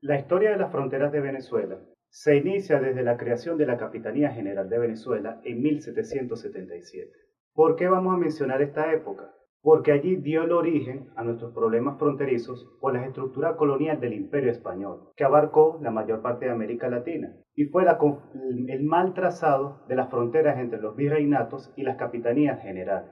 La historia de las fronteras de Venezuela se inicia desde la creación de la Capitanía General de Venezuela en 1777. ¿Por qué vamos a mencionar esta época? Porque allí dio el origen a nuestros problemas fronterizos por la estructura colonial del Imperio Español, que abarcó la mayor parte de América Latina, y fue el mal trazado de las fronteras entre los virreinatos y las capitanías generales.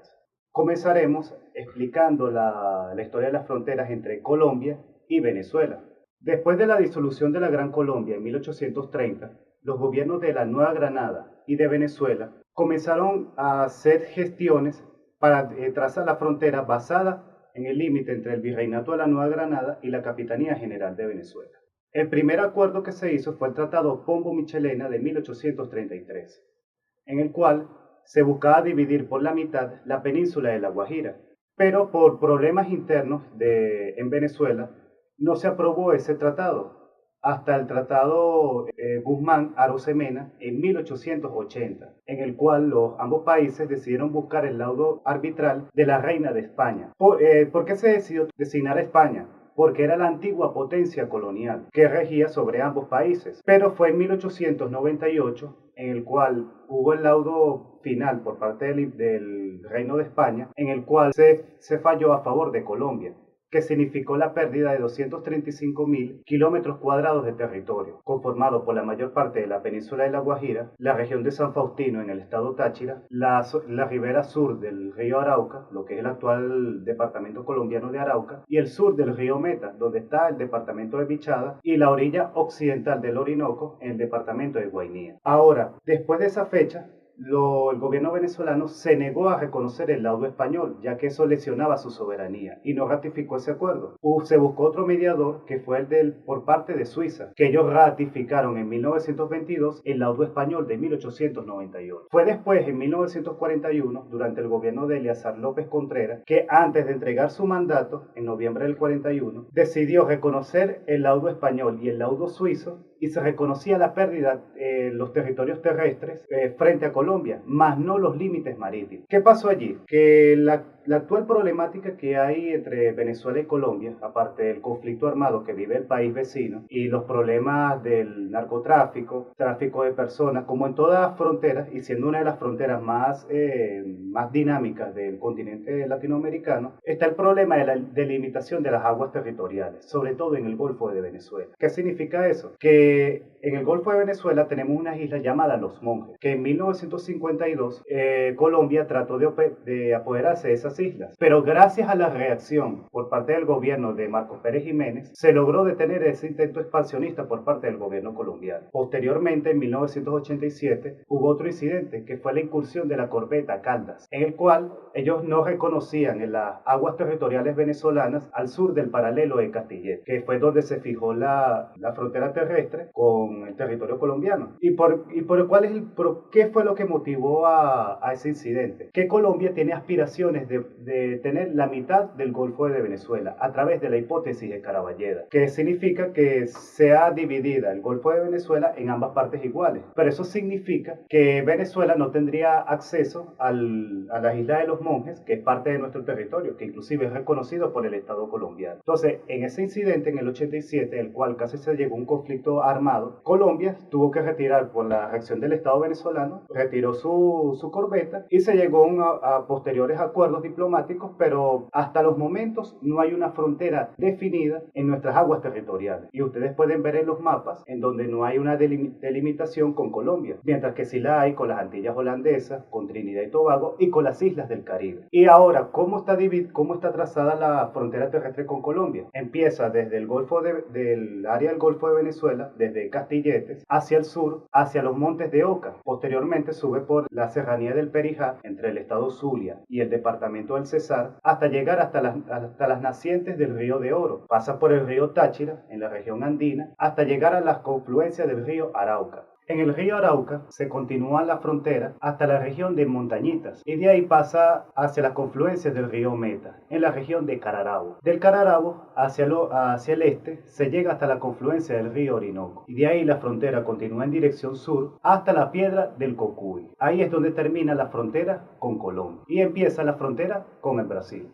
Comenzaremos explicando la historia de las fronteras entre Colombia y Venezuela. Después de la disolución de la Gran Colombia en 1830, los gobiernos de la Nueva Granada y de Venezuela comenzaron a hacer gestiones para trazar la frontera basada en el límite entre el Virreinato de la Nueva Granada y la Capitanía General de Venezuela. El primer acuerdo que se hizo fue el Tratado Pombo-Michelena de 1833, en el cual se buscaba dividir por la mitad la península de La Guajira, pero por problemas internos en Venezuela no se aprobó ese tratado hasta el tratado Guzmán-Arosemena en 1880, en el cual ambos países decidieron buscar el laudo arbitral de la reina de España. ¿Por qué se decidió designar a España? Porque era la antigua potencia colonial que regía sobre ambos países. Pero fue en 1898 en el cual hubo el laudo final por parte del Reino de España, en el cual se falló a favor de Colombia, que significó la pérdida de 235.000 kilómetros cuadrados de territorio, conformado por la mayor parte de la península de La Guajira, la región de San Faustino en el estado Táchira, la ribera sur del río Arauca, lo que es el actual departamento colombiano de Arauca, y el sur del río Meta, donde está el departamento de Vichada, y la orilla occidental del Orinoco, en el departamento de Guainía. Ahora, después de esa fecha, el gobierno venezolano se negó a reconocer el laudo español, ya que eso lesionaba su soberanía, y no ratificó ese acuerdo. Se buscó otro mediador, que fue por parte de Suiza, que ellos ratificaron en 1922 el laudo español de 1898. Fue después, en 1941, durante el gobierno de Eleazar López Contreras, que antes de entregar su mandato, en noviembre del 41, decidió reconocer el laudo español y el laudo suizo, y se reconocía la pérdida en los territorios terrestres frente a Colombia, más no los límites marítimos. ¿Qué pasó allí? Que la actual problemática que hay entre Venezuela y Colombia, aparte del conflicto armado que vive el país vecino y los problemas del narcotráfico, tráfico de personas, como en todas las fronteras, y siendo una de las fronteras más dinámicas del continente latinoamericano, está el problema de la delimitación de las aguas territoriales, sobre todo en el Golfo de Venezuela. ¿Qué significa eso? Que en el Golfo de Venezuela tenemos unas islas llamadas Los Monjes, que en 1952 Colombia trató de apoderarse de esas islas, pero gracias a la reacción por parte del gobierno de Marcos Pérez Jiménez, se logró detener ese intento expansionista por parte del gobierno colombiano. Posteriormente, en 1987, hubo otro incidente, que fue la incursión de la corbeta Caldas, en el cual ellos no reconocían en las aguas territoriales venezolanas al sur del paralelo de Castilletes, que fue donde se fijó la frontera terrestre con el territorio colombiano. ¿Qué fue lo que motivó a ese incidente? Que Colombia tiene aspiraciones de tener la mitad del Golfo de Venezuela a través de la hipótesis de Caraballeda, que significa que sea dividida el Golfo de Venezuela en ambas partes iguales. Pero eso significa que Venezuela no tendría acceso a la isla de Los Monjes, que es parte de nuestro territorio, que inclusive es reconocido por el Estado colombiano. Entonces, en ese incidente, en el 87, el cual casi se llegó a un conflicto armado, Colombia tuvo que retirar por la reacción del Estado venezolano, retiró su corbeta y se llegó a posteriores acuerdos diplomáticos, pero hasta los momentos no hay una frontera definida en nuestras aguas territoriales. Y ustedes pueden ver en los mapas en donde no hay una delimitación con Colombia, mientras que sí la hay con las Antillas Holandesas, con Trinidad y Tobago y con las islas del Caribe. Y ahora, ¿cómo está trazada la frontera terrestre con Colombia? Empieza desde el del área del Golfo de Venezuela, desde Castilletes, hacia el sur, hacia los montes de Oca. Posteriormente sube por la serranía del Perijá, entre el estado Zulia y el departamento del Cesar, hasta llegar hasta las nacientes del río de Oro. Pasa por el río Táchira, en la región andina, hasta llegar a las confluencias del río Arauca. En el río Arauca se continúa la frontera hasta la región de Montañitas y de ahí pasa hacia las confluencias del río Meta, en la región de Cararabo. Del Cararabo hacia el este se llega hasta la confluencia del río Orinoco y de ahí la frontera continúa en dirección sur hasta la Piedra del Cocuy. Ahí es donde termina la frontera con Colombia y empieza la frontera con el Brasil.